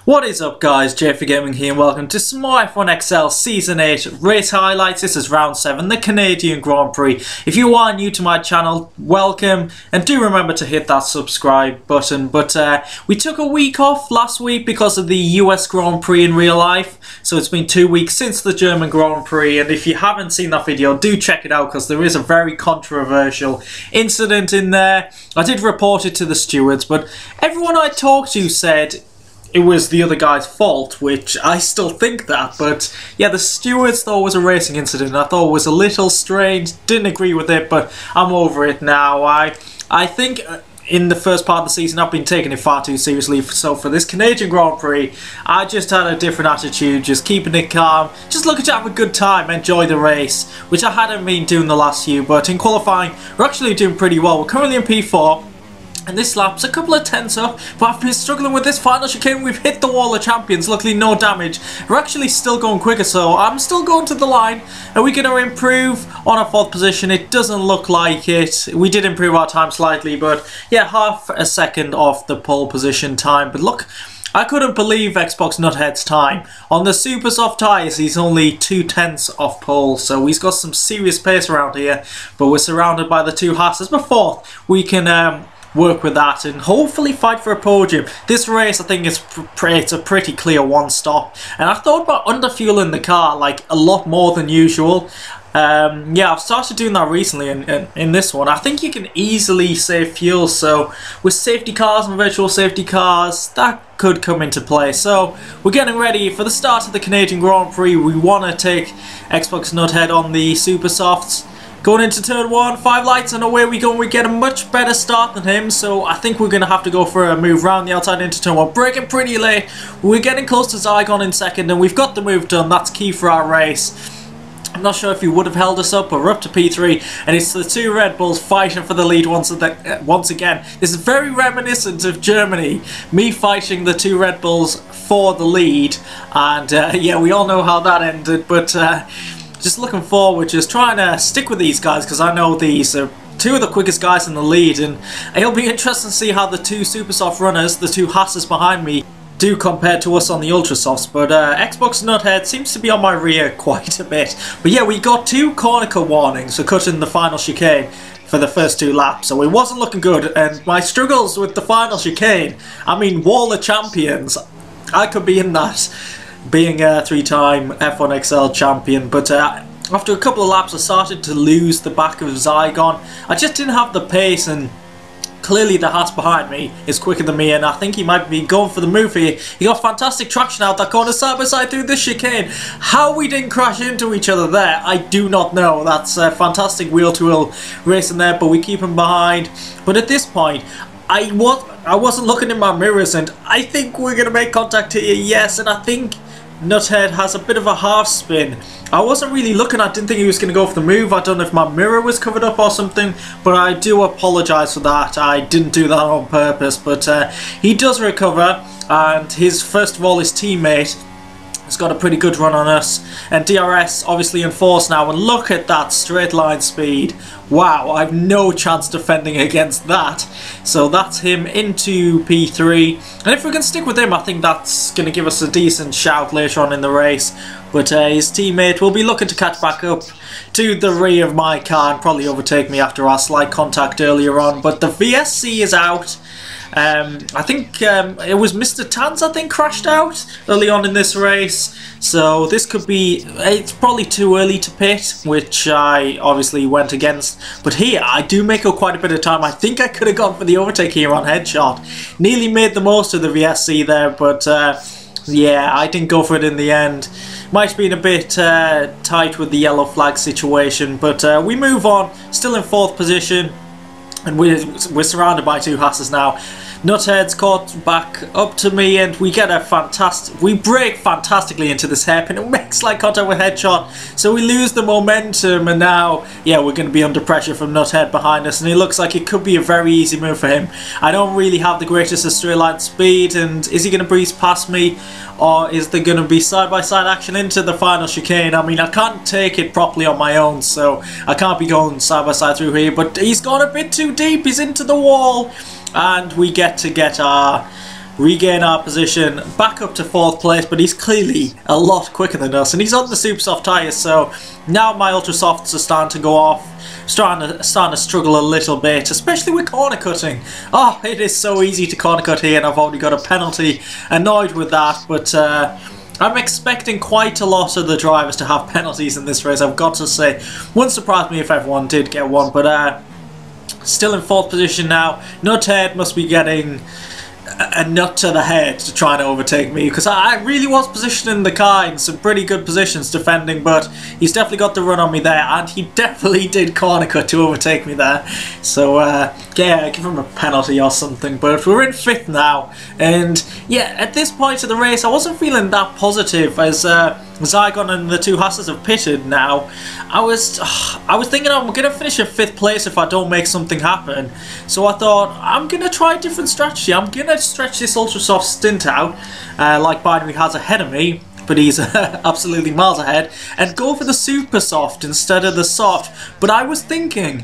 What is up guys, JayFerGaming here and welcome to some more F1XL Season 8 race highlights. This is round 7, the Canadian Grand Prix. If you are new to my channel, welcome, and do remember to hit that subscribe button. But we took a week off last week because of the US Grand Prix in real life, so it's been 2 weeks since the German Grand Prix, and if you haven't seen that video, do check it out because there is a very controversial incident in there. I did report it to the stewards, but everyone I talked to said it was the other guy's fault, which I still think that, but yeah, the stewards thought it was a racing incident. I thought it was a little strange, didn't agree with it, but I'm over it now. I think in the first part of the season I've been taking it far too seriously, so for this Canadian Grand Prix I just had a different attitude, just keeping it calm, just looking to have a good time, enjoy the race, which I hadn't been doing the last few. But in qualifying we're actually doing pretty well. We're currently in P4. And this lap's a couple of tenths up, but I've been struggling with this final chicane. We've hit the wall of champions, luckily no damage. We're actually still going quicker, so I'm still going to the line. Are we going to improve on our 4th position? It doesn't look like it. We did improve our time slightly, but yeah, half a second off the pole position time. But look, I couldn't believe Xbox Nuthead's time. On the super soft tyres, he's only 2/10 off pole, so he's got some serious pace around here. But we're surrounded by the two Hasses. But 4th, we can work with that and hopefully fight for a podium. This race I think is it's a pretty clear one stop, and I thought about underfueling the car like a lot more than usual. Yeah, I've started doing that recently in this one. I think you can easily save fuel, so with safety cars and virtual safety cars that could come into play. So we're getting ready for the start of the Canadian Grand Prix. We want to take Xbox Nuthead on the super softs. Going into turn 1, 5 lights and away we go, and we get a much better start than him, so I think we're going to have to go for a move round the outside into turn 1. Braking pretty late, we're getting close to Zygon in second, and we've got the move done. That's key for our race. I'm not sure if he would have held us up, but we're up to P3, and it's the two Red Bulls fighting for the lead once again. This is very reminiscent of Germany, me fighting the two Red Bulls for the lead, and yeah, we all know how that ended, but just looking forward, just trying to stick with these guys because I know these are two of the quickest guys in the lead, and it'll be interesting to see how the two super soft runners, the two Hasses behind me, do compared to us on the ultra softs. But Xbox Nuthead seems to be on my rear quite a bit. But yeah, we got 2 corner warnings for cutting the final chicane for the first 2 laps, so it wasn't looking good. And my struggles with the final chicane, I mean, wall of champions, I could be in that, being a 3-time F1XL champion, but after a couple of laps I started to lose the back of Zygon. I just didn't have the pace, and clearly the Haas behind me is quicker than me, and I think he might be going for the move here. He got fantastic traction out that corner, side by side through this chicane. How we didn't crash into each other there, I do not know. That's fantastic wheel-to-wheel racing there, but we keep him behind. But at this point, I wasn't looking in my mirrors, and I think we're going to make contact here, yes, and I think Nuthead has a bit of a half spin. I wasn't really looking, I didn't think he was going to go for the move. I don't know if my mirror was covered up or something, but I do apologise for that. I didn't do that on purpose, but he does recover, and first of all his teammate has got a pretty good run on us, and DRS obviously in force now, and look at that straight line speed. Wow, I have no chance defending against that. So that's him into P3, and if we can stick with him I think that's going to give us a decent shout later on in the race. But his teammate will be looking to catch back up to the rear of my car and probably overtake me after our slight contact earlier on. But the VSC is out. I think it was Mr. Tanz, I think, crashed out early on in this race, so this could be, it's probably too early to pit, which I obviously went against. But here I do make up quite a bit of time. I think I could have gone for the overtake here on headshot, nearly made the most of the VSC there, but yeah, I didn't go for it in the end. Might have been a bit tight with the yellow flag situation, but we move on, still in 4th position, and we're surrounded by 2 Hasses now. Nuthead's caught back up to me, and we get we brake fantastically into this hairpin. It makes slight contact with headshot, so we lose the momentum, and now, yeah, we're going to be under pressure from Nuthead behind us, and it looks like it could be a very easy move for him. I don't really have the greatest of straight line speed, and is he going to breeze past me, or is there going to be side-by-side action into the final chicane? I mean, I can't take it properly on my own, so I can't be going side-by-side through here, but he's gone a bit too deep, he's into the wall, and we get our regain our position back up to 4th place, but he's clearly a lot quicker than us, and he's on the super soft tyres, so now my ultra softs are starting to go off. Starting to struggle a little bit, especially with corner cutting. Oh, it is so easy to corner cut here, and I've already got a penalty. Annoyed with that, but I'm expecting quite a lot of the drivers to have penalties in this race, I've got to say. Wouldn't surprise me if everyone did get one, but still in 4th position now. Nuthead must be getting a nut to the head to try and overtake me, because I really was positioning the car in some pretty good positions defending, but he's definitely got the run on me there, and he definitely did corner cut to overtake me there. So yeah, give him a penalty or something. But we're in 5th now, and yeah, at this point of the race I wasn't feeling that positive as Zygon and the 2 Hasses have pitted now. I was thinking I'm going to finish in 5th place if I don't make something happen. So I thought, I'm going to try a different strategy. I'm going to stretch this ultra soft stint out, like Binary has ahead of me, but he's absolutely miles ahead, and go for the super soft instead of the soft. But I was thinking,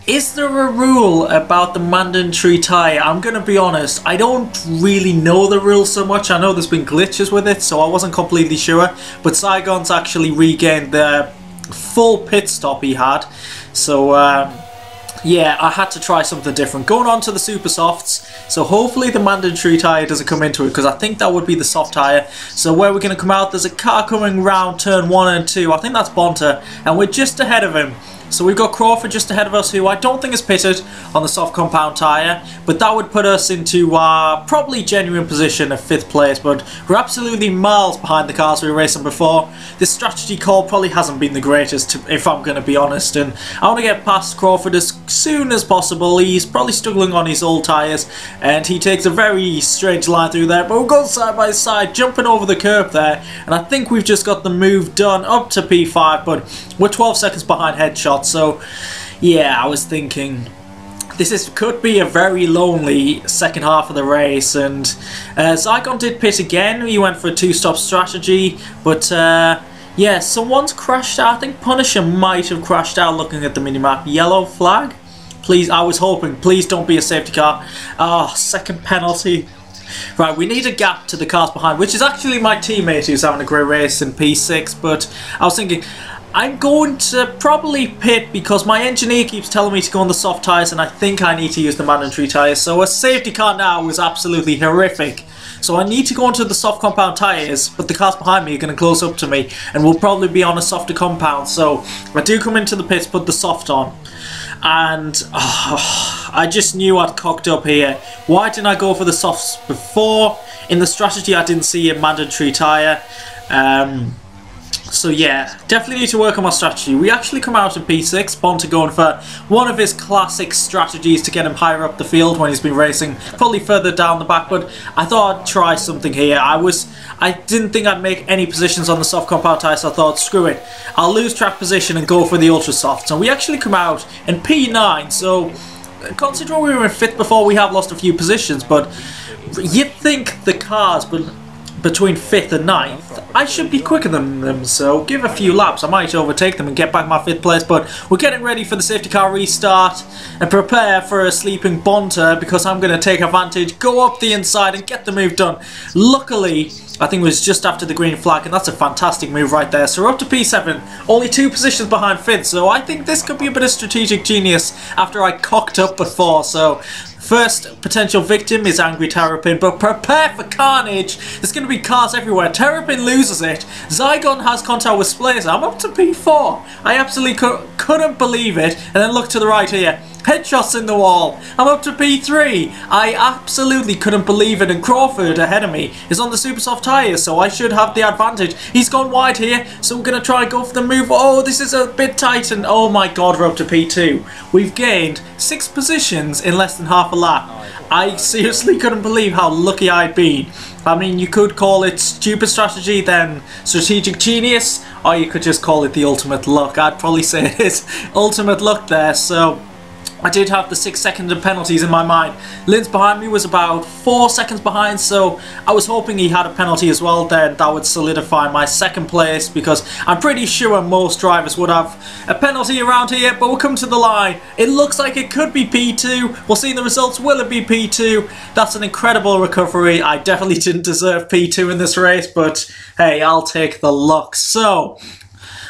is there a rule about the mandatory tyre? I'm going to be honest, I don't really know the rules so much. I know there's been glitches with it, so I wasn't completely sure. But Zygon's actually regained the full pit stop he had. So yeah, I had to try something different. Going on to the super softs, so hopefully the mandatory tyre doesn't come into it, because I think that would be the soft tyre. So where we're going to come out, there's a car coming round turn 1 and 2. I think that's Bonta, and we're just ahead of him. So we've got Crawford just ahead of us, who I don't think is pitted on the soft compound tyre, but that would put us into our probably genuine position of 5th place, but we're absolutely miles behind the cars we were racing before. This strategy call probably hasn't been the greatest, if I'm going to be honest, and I want to get past Crawford as soon as possible. He's probably struggling on his old tyres, and he takes a very strange line through there, but we're going side by side, jumping over the curb there, and I think we've just got the move done up to P5, but we're 12 seconds behind Headshot. So yeah, I was thinking this could be a very lonely second half of the race, and Zygon did pit again. He went for a 2-stop strategy, but yeah, someone's crashed out. I think Punisher might have crashed out looking at the minimap. Yellow flag? Please, I was hoping, please don't be a safety car. Ah, second penalty. Right, we need a gap to the cars behind, which is actually my teammate who's having a great race in P6, but I was thinking, I'm going to probably pit because my engineer keeps telling me to go on the soft tyres, and I think I need to use the mandatory tyres. So a safety car now is absolutely horrific. So I need to go onto the soft compound tyres, but the cars behind me are going to close up to me, and we'll probably be on a softer compound. So I do come into the pits, put the soft on, and I just knew I'd cocked up here. Why didn't I go for the softs before? In the strategy I didn't see a mandatory tyre. So yeah, definitely need to work on my strategy. We actually come out in P6, Bonta going for one of his classic strategies to get him higher up the field when he's been racing, probably further down the back, but I thought I'd try something here. I didn't think I'd make any positions on the soft compound tyre, so I thought, screw it, I'll lose track position and go for the ultra soft. So we actually come out in P9, so considering we were in 5th before, we have lost a few positions, but you'd think the cars, but between 5th and 9th, I should be quicker than them, so give a few laps, I might overtake them and get back my 5th place. But we're getting ready for the safety car restart and prepare for a sleeping Bonta, because I'm going to take advantage, go up the inside and get the move done. Luckily, I think it was just after the green flag, and that's a fantastic move right there. So we're up to P7, only 2 positions behind 5th, so I think this could be a bit of strategic genius after I cocked up before. So first potential victim is Angry Terrapin, but prepare for carnage. There's going to be cars everywhere. Terrapin loses it. Zygon has contact with Splazer. I'm up to P4. I absolutely couldn't believe it. And then look to the right here. Headshots in the wall. I'm up to P3. I absolutely couldn't believe it, and Crawford ahead of me is on the super soft tyres, so I should have the advantage. He's gone wide here, so we're going to try and go for the move. Oh, this is a bit tight, and oh my god, we're up to P2. We've gained 6 positions in less than half a lap. I seriously couldn't believe how lucky I'd been. I mean, you could call it stupid strategy, then strategic genius, or you could just call it the ultimate luck. I'd probably say it is ultimate luck there, so I did have the 6-second penalties in my mind. Linz behind me was about 4 seconds behind, so I was hoping he had a penalty as well. Then that would solidify my second place, because I'm pretty sure most drivers would have a penalty around here. But we'll come to the line. It looks like it could be P2. We'll see the results. Will it be P2? That's an incredible recovery. I definitely didn't deserve P2 in this race, but hey, I'll take the luck. So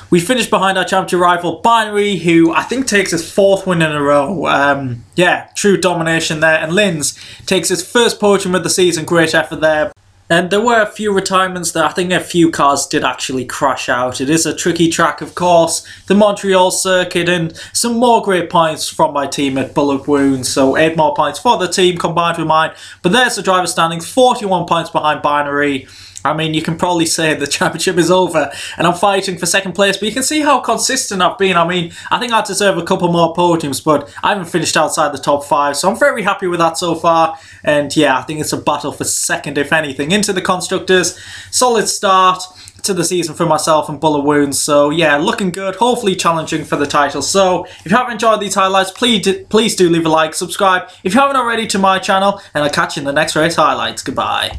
we finished behind our championship rival Binary, who I think takes his 4th win in a row. Yeah, true domination there. And Linz takes his first podium of the season. Great effort there. And there were a few retirements there. I think a few cars did actually crash out. It is a tricky track, of course. The Montreal circuit, and some more great points from my team at Bullet Wounds. So 8 more points for the team combined with mine. But there's the driver standings, 41 points behind Binary. I mean, you can probably say the championship is over and I'm fighting for 2nd place, but you can see how consistent I've been. I mean, I think I deserve a couple more podiums, but I haven't finished outside the top 5, so I'm very happy with that so far. And yeah, I think it's a battle for 2nd, if anything, into the Constructors. Solid start to the season for myself and Bullet Wounds, so yeah, looking good, hopefully challenging for the title. So if you haven't enjoyed these highlights, please do leave a like, subscribe if you haven't already to my channel, and I'll catch you in the next race highlights. Goodbye.